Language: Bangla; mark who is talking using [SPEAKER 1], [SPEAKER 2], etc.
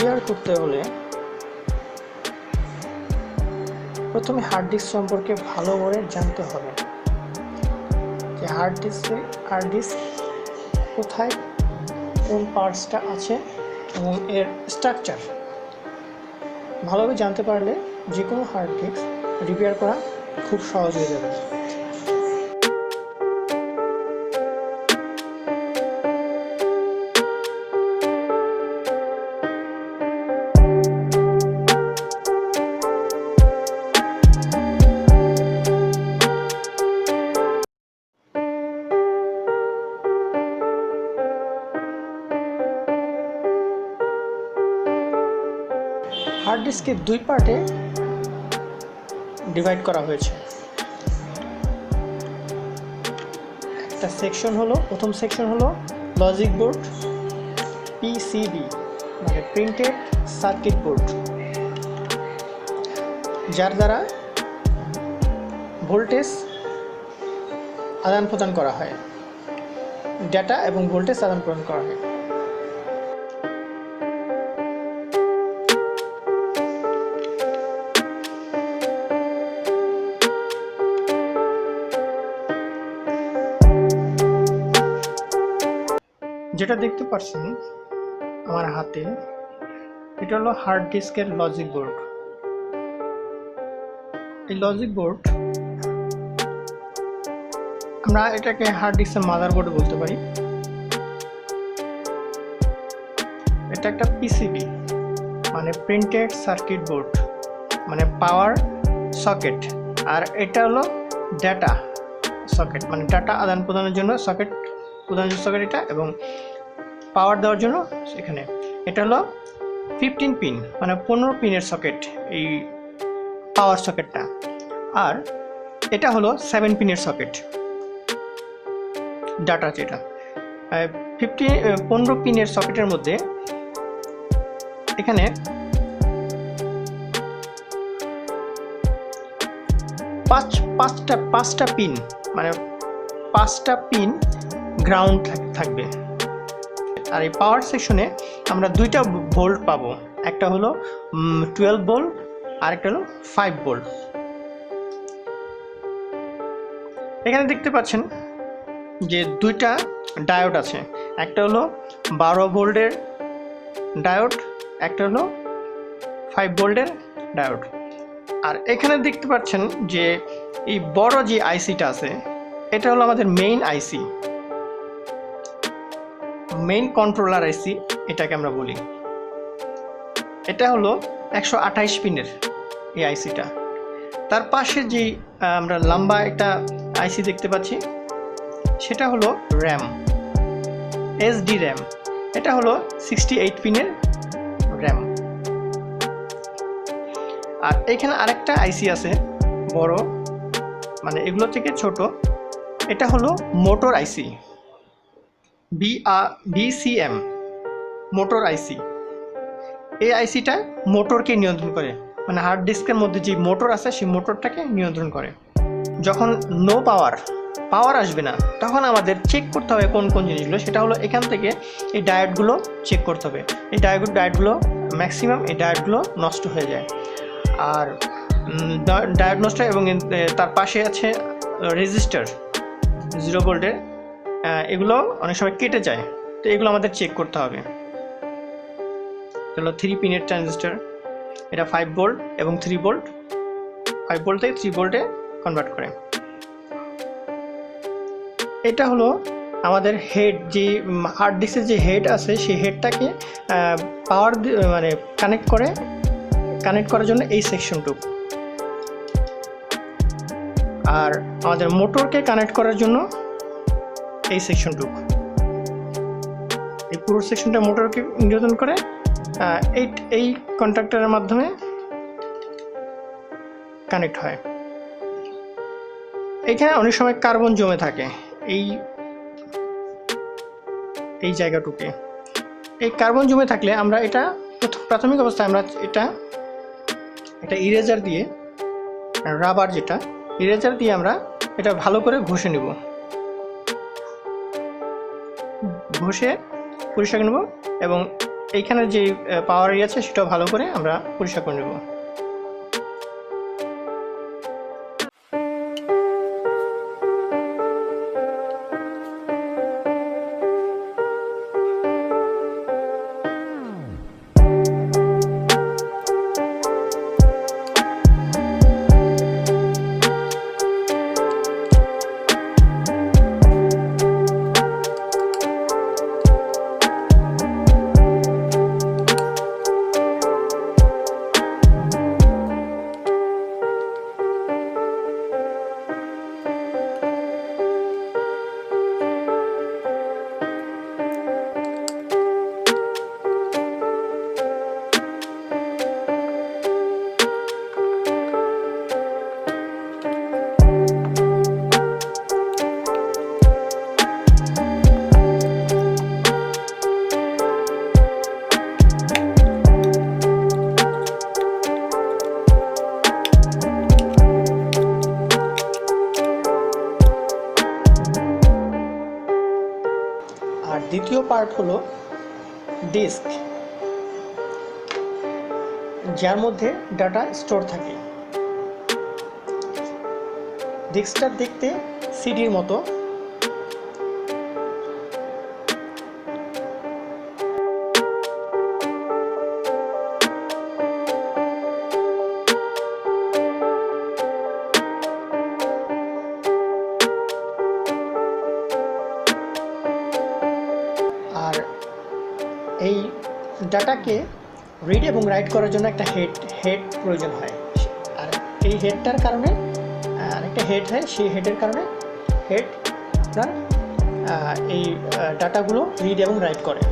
[SPEAKER 1] রিপেয়ার করতে হলে প্রথমে হার্ড ডিস্ক সম্পর্কে ভালো করে জানতে হবে যে হার্ড ডিস্ক কোথায় কোন পার্টসটা আছে এবং এর স্ট্রাকচার ভালোভাবে জানতে পারলে যে কোনো হার্ড ডিস্ক রিপেয়ার করা খুব সহজ হয়ে যাবে। হার্ড ডিস্ককে দুই পার্টে ডিভাইড করা হয়েছে। একটা সেকশন হলো, প্রথম সেকশন হলো লজিক বোর্ড, পিসিবি মানে প্রিন্টেড সার্কিট বোর্ড, যার দ্বারা ভোল্টেজ আদান প্রদান করা হয়, ডেটা এবং ভোল্টেজ আদান প্রদান করা হয়। যেটা দেখতে পাচ্ছেন আমার হাতে, এটা হলো হার্ড ডিস্কের লজিক বোর্ড। এই লজিক বোর্ড আমরা এটাকে হার্ড ডিস্কের মাদারবোর্ড বলতে পারি। এটা একটা পিসিবি মানে প্রিন্টেড সার্কিট বোর্ড মানে পাওয়ার সকেট, আর এটা হলো ডেটা সকেট মানে ডাটা আদান প্রদানের জন্য সকেট, প্রধান সকেট এটা, এবং পাওয়ার দেওয়ার জন্য এখানে এটা হলো 15 পিন মানে 15 পিনের সকেট এই পাওয়ার সকেটটা, আর এটা হলো 7 পিনের সকেট ডাটা। যেটা 15 পিনের সকেটের মধ্যে এখানে পাঁচটা পিন মানে 5টা পিন গ্রাউন্ড থাকবে। আর এই পাওয়ার সেকশনে আমরা দুইটা ভোল্ট পাবো, একটা হলো 12 ভোল্ট আর একটা হলো 5 ভোল্ট। এখানে দেখতে পাচ্ছেন যে দুইটা ডায়োড আছে, একটা হলো 12 ভোল্টের ডায়োড, একটা হলো 5 ভোল্টের ডায়োড। আর এখানে দেখতে পাচ্ছেন যে এই বড় যে আইসিটা আছে এটা হলো আমাদের মেইন আইসি, মেইন কন্ট্রোলার আইসি এটাকে আমরা বলি। এটা হলো 128 পিনের এই আইসিটা। তার পাশে যে আমরা লম্বা একটা আইসি দেখতে পাচ্ছি সেটা হলো র্যাম, h.d.d র্যাম। এটা হলো 68 পিনের র্যাম। আর এখানে আরেকটা আইসি আছে বড় মানে এগুলো থেকে ছোট, এটা হলো মোটর আইসি, BCM মোটর আইসি। এই আইসিটা মোটরকে নিয়ন্ত্রণ করে, মানে হার্ড ডিস্কের মধ্যে যে মোটর আছে সেই মোটরটাকে নিয়ন্ত্রণ করে। যখন নো পাওয়ার আসবে না তখন আমাদের চেক করতে হবে কোন কোন জিনিসগুলো, সেটা হলো এখান থেকে এই ডায়োডগুলো চেক করতে হবে। এই ডায়োডগুলো ম্যাক্সিমাম এই ডায়োডগুলো নষ্ট হয়ে যায়, আর ডায়োড নষ্ট, এবং তার পাশে আছে রেজিস্টার 0 ভোল্টের, এগুলো অনেক সময় কেটে যায়, তো এগুলো আমাদের চেক করতে হবে। হলো 3 পিনের ট্রানজিস্টর, এটা 5 ভোল্ট এবং 3 ভোল্ট, 5 ভোল্ট থেকে 3 ভোল্টে কনভার্ট করে। এটা হলো আমাদের হেড, যে হার্ড ডিস্কের যে হেড আছে সেই হেডটাকে পাওয়ার মানে কানেক্ট করার জন্য এই সেকশনটুকু, আর আমাদের মোটরকে কানেক্ট করার জন্য এই সেকশনটুকু। এই পুরো সেকশনটা মোটরকে নিয়ন্ত্রণ করে এই কন্ট্যাক্টরের মাধ্যমে কানেক্ট হয়। এখানে অনেক সময় কার্বন জমে থাকে এই জায়গাটুকে। এই কার্বন জমে থাকলে আমরা এটা প্রাথমিক অবস্থায় আমরা এটা ইরেজার দিয়ে, রাবার যেটা ইরেজার দিয়ে আমরা এটা ভালো করে ঘষে নেব, ঘষে পরিষ্কার নেব, এবং এইখানে যে পাওয়ার এরিয়া আছে সেটাও ভালো করে আমরা পরিষ্কার করে নেব। আর দ্বিতীয় পার্ট হলো ডিস্ক, যার মধ্যে ডাটা স্টোর থাকে। ডিস্কটা দেখতে সিডির মতো, আর এই ডাটাকে রিড এবং রাইট করার জন্য একটা হেড প্রয়োজন হয়। আর এই হেডটার কারণে আরেকটা হেড হয়, সেই হেডের কারণে হেড আপনার এই ডাটাগুলো রিড এবং রাইট করে।